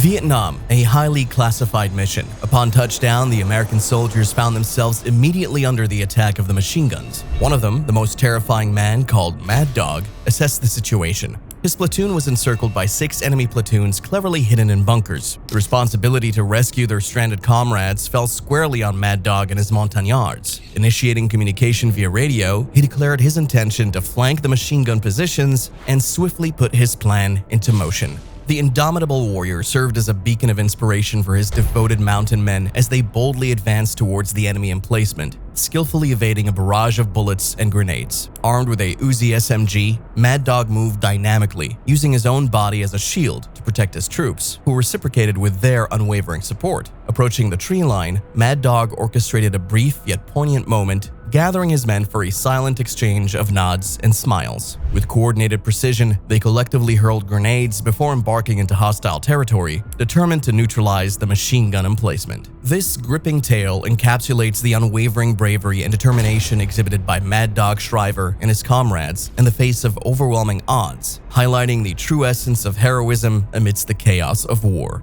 Vietnam, a highly classified mission. Upon touchdown, the American soldiers found themselves immediately under the attack of the machine guns. One of them, the most terrifying man called Mad Dog, assessed the situation. His platoon was encircled by 6 enemy platoons cleverly hidden in bunkers. The responsibility to rescue their stranded comrades fell squarely on Mad Dog and his montagnards. Initiating communication via radio, he declared his intention to flank the machine gun positions and swiftly put his plan into motion. The indomitable warrior served as a beacon of inspiration for his devoted mountain men as they boldly advanced towards the enemy emplacement, skillfully evading a barrage of bullets and grenades. Armed with a Uzi SMG, Mad Dog moved dynamically, using his own body as a shield to protect his troops, who reciprocated with their unwavering support. Approaching the tree line, Mad Dog orchestrated a brief yet poignant moment, gathering his men for a silent exchange of nods and smiles. With coordinated precision, they collectively hurled grenades before embarking into hostile territory, determined to neutralize the machine gun emplacement. This gripping tale encapsulates the unwavering bravery and determination exhibited by Mad Dog Shriver and his comrades in the face of overwhelming odds, highlighting the true essence of heroism amidst the chaos of war.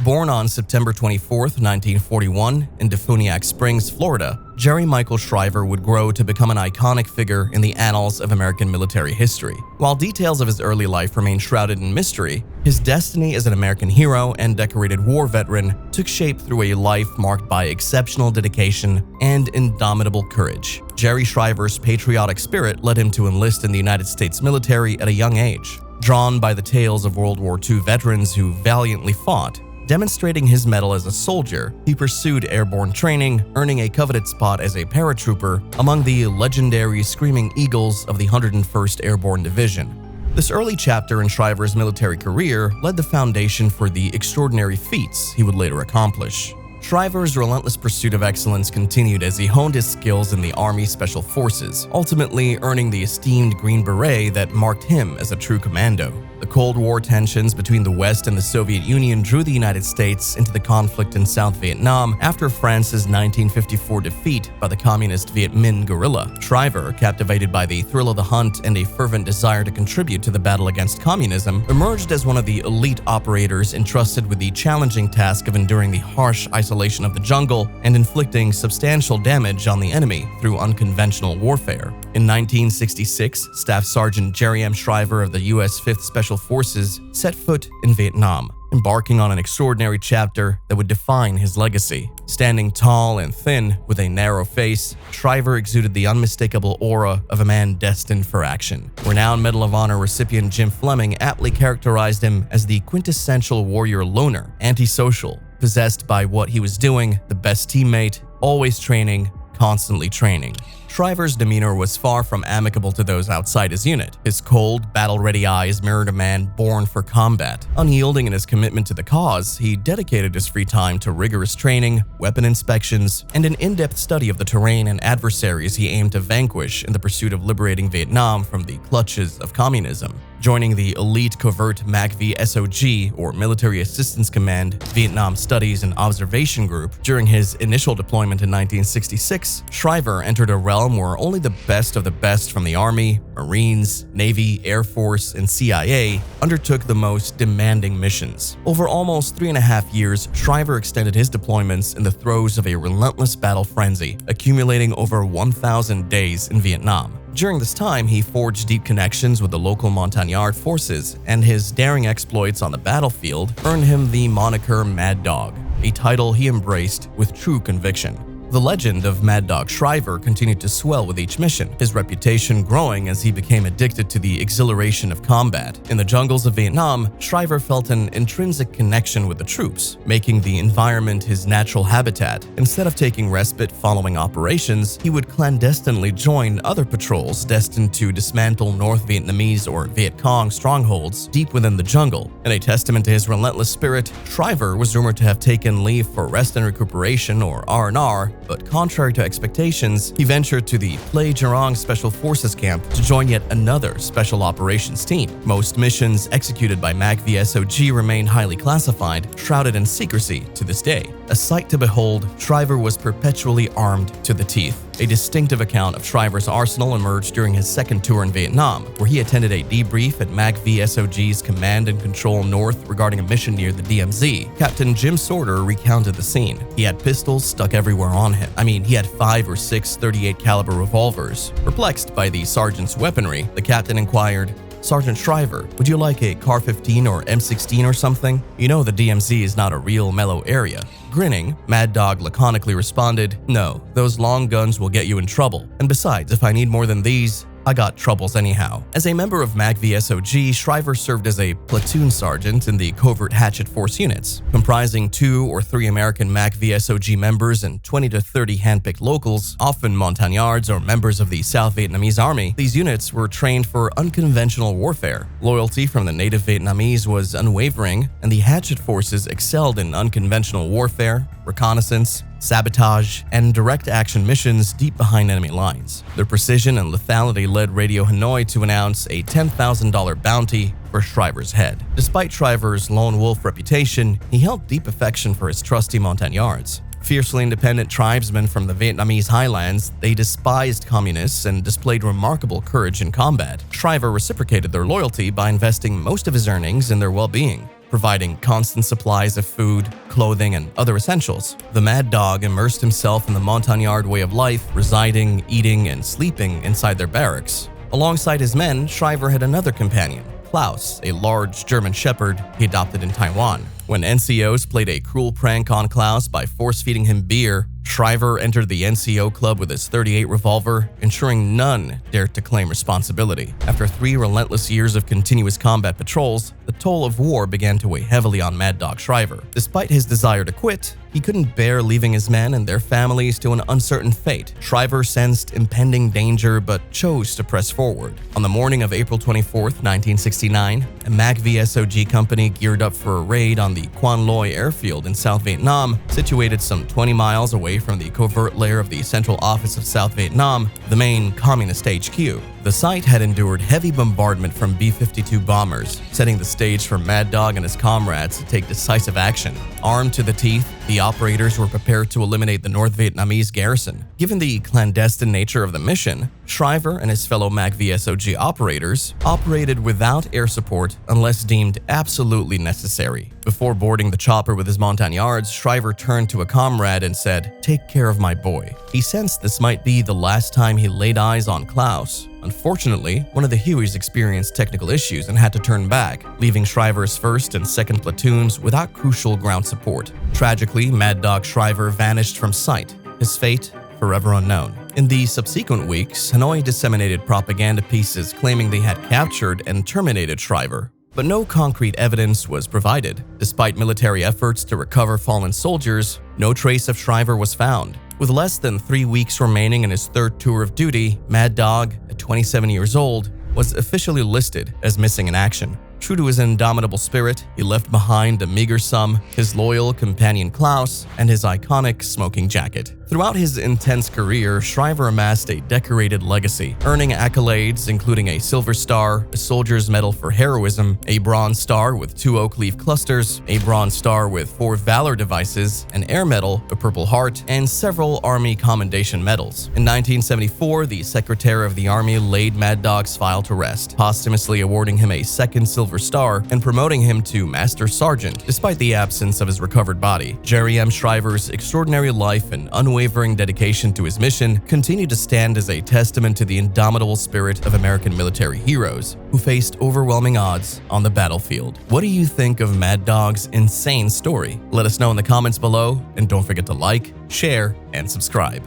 Born on September 24, 1941, in Defuniak Springs, Florida, Jerry Michael Shriver would grow to become an iconic figure in the annals of American military history. While details of his early life remain shrouded in mystery, his destiny as an American hero and decorated war veteran took shape through a life marked by exceptional dedication and indomitable courage. Jerry Shriver's patriotic spirit led him to enlist in the United States military at a young age. Drawn by the tales of World War II veterans who valiantly fought, demonstrating his mettle as a soldier, he pursued airborne training, earning a coveted spot as a paratrooper among the legendary Screaming Eagles of the 101st Airborne Division. This early chapter in Shriver's military career laid the foundation for the extraordinary feats he would later accomplish. Shriver's relentless pursuit of excellence continued as he honed his skills in the Army Special Forces, ultimately earning the esteemed Green Beret that marked him as a true commando. The Cold War tensions between the West and the Soviet Union drew the United States into the conflict in South Vietnam after France's 1954 defeat by the communist Viet Minh guerrilla. Shriver, captivated by the thrill of the hunt and a fervent desire to contribute to the battle against communism, emerged as one of the elite operators entrusted with the challenging task of enduring the harsh isolation of the jungle and inflicting substantial damage on the enemy through unconventional warfare. In 1966, Staff Sergeant Jerry M. Shriver of the U.S. 5th Special Forces set foot in Vietnam, embarking on an extraordinary chapter that would define his legacy. Standing tall and thin with a narrow face, Shriver exuded the unmistakable aura of a man destined for action. Renowned Medal of Honor recipient Jim Fleming aptly characterized him as the quintessential warrior loner, antisocial, possessed by what he was doing, the best teammate, always training, constantly training. Shriver's demeanor was far from amicable to those outside his unit. His cold, battle-ready eyes mirrored a man born for combat. Unyielding in his commitment to the cause, he dedicated his free time to rigorous training, weapon inspections, and an in-depth study of the terrain and adversaries he aimed to vanquish in the pursuit of liberating Vietnam from the clutches of communism. Joining the elite covert MACV SOG, or Military Assistance Command, Vietnam Studies and Observation Group, during his initial deployment in 1966, Shriver entered a realm where only the best of the best from the Army, Marines, Navy, Air Force, and CIA undertook the most demanding missions. Over almost 3.5 years, Shriver extended his deployments in the throes of a relentless battle frenzy, accumulating over 1,000 days in Vietnam. During this time, he forged deep connections with the local Montagnard forces, and his daring exploits on the battlefield earned him the moniker Mad Dog, a title he embraced with true conviction. The legend of Mad Dog Shriver continued to swell with each mission, his reputation growing as he became addicted to the exhilaration of combat. In the jungles of Vietnam, Shriver felt an intrinsic connection with the troops, making the environment his natural habitat. Instead of taking respite following operations, he would clandestinely join other patrols destined to dismantle North Vietnamese or Viet Cong strongholds deep within the jungle. In a testament to his relentless spirit, Shriver was rumored to have taken leave for rest and recuperation, or R&R, but contrary to expectations, he ventured to the Plei Jurong Special Forces camp to join yet another special operations team. Most missions executed by MACV SOG remain highly classified, shrouded in secrecy to this day. A sight to behold, Shriver was perpetually armed to the teeth. A distinctive account of Shriver's arsenal emerged during his second tour in Vietnam, where he attended a debrief at MAC-VSOG's Command and Control North regarding a mission near the DMZ. Captain Jim Sorter recounted the scene. He had pistols stuck everywhere on him. He had 5 or 6 .38 caliber revolvers. Perplexed by the sergeant's weaponry, the captain inquired, "Sergeant Shriver, would you like a CAR-15 or M16 or something? You know the DMZ is not a real mellow area." Grinning, Mad Dog laconically responded, "No, those long guns will get you in trouble. And besides, if I need more than these, I got troubles anyhow." As a member of MAC-VSOG, Shriver served as a platoon sergeant in the covert hatchet force units, comprising 2 or 3 American MAC-VSOG members and 20 to 30 handpicked locals, often montagnards or members of the South Vietnamese Army. These units were trained for unconventional warfare. Loyalty from the native Vietnamese was unwavering, and the hatchet forces excelled in unconventional warfare, reconnaissance, sabotage, and direct action missions deep behind enemy lines. Their precision and lethality led Radio Hanoi to announce a $10,000 bounty for Shriver's head. Despite Shriver's lone wolf reputation, he held deep affection for his trusty montagnards. Fiercely independent tribesmen from the Vietnamese highlands, they despised communists and displayed remarkable courage in combat. Shriver reciprocated their loyalty by investing most of his earnings in their well-being, providing constant supplies of food, clothing, and other essentials. The Mad Dog immersed himself in the montagnard way of life, residing, eating, and sleeping inside their barracks. Alongside his men, Shriver had another companion, Klaus, a large German shepherd he adopted in Taiwan. When NCOs played a cruel prank on Klaus by force-feeding him beer, Shriver entered the NCO club with his .38 revolver, ensuring none dared to claim responsibility. After 3 relentless years of continuous combat patrols, the toll of war began to weigh heavily on Mad Dog Shriver. Despite his desire to quit, he couldn't bear leaving his men and their families to an uncertain fate. Shriver sensed impending danger but chose to press forward. On the morning of April 24, 1969, a MAC-VSOG company geared up for a raid on the Quan Loi airfield in South Vietnam, situated some 20 miles away from the covert lair of the Central Office of South Vietnam, the main communist HQ. The site had endured heavy bombardment from B-52 bombers, setting the stage for Mad Dog and his comrades to take decisive action. Armed to the teeth, the operators were prepared to eliminate the North Vietnamese garrison. Given the clandestine nature of the mission, Shriver and his fellow MAC-VSOG operators operated without air support unless deemed absolutely necessary. Before boarding the chopper with his montagnards, Shriver turned to a comrade and said, "Take care of my boy." He sensed this might be the last time he laid eyes on Klaus. Unfortunately, one of the Hueys experienced technical issues and had to turn back, leaving Shriver's 1st and 2nd platoons without crucial ground support. Tragically, Mad Dog Shriver vanished from sight, his fate forever unknown. In the subsequent weeks, Hanoi disseminated propaganda pieces claiming they had captured and terminated Shriver, but no concrete evidence was provided. Despite military efforts to recover fallen soldiers, no trace of Shriver was found. With less than 3 weeks remaining in his 3rd tour of duty, Mad Dog, at 27 years old, was officially listed as missing in action. True to his indomitable spirit, he left behind a meager sum, his loyal companion Klaus, and his iconic smoking jacket. Throughout his intense career, Shriver amassed a decorated legacy, earning accolades including a Silver Star, a Soldier's Medal for Heroism, a Bronze Star with 2 oak leaf clusters, a Bronze Star with 4 Valor devices, an Air Medal, a Purple Heart, and several Army Commendation Medals. In 1974, the Secretary of the Army laid Mad Dog's file to rest, posthumously awarding him a 2nd Silver Star and promoting him to Master Sergeant, despite the absence of his recovered body. Jerry M. Shriver's extraordinary life and unwavering dedication to his mission continue to stand as a testament to the indomitable spirit of American military heroes who faced overwhelming odds on the battlefield. What do you think of Mad Dog's insane story? Let us know in the comments below, and don't forget to like, share, and subscribe.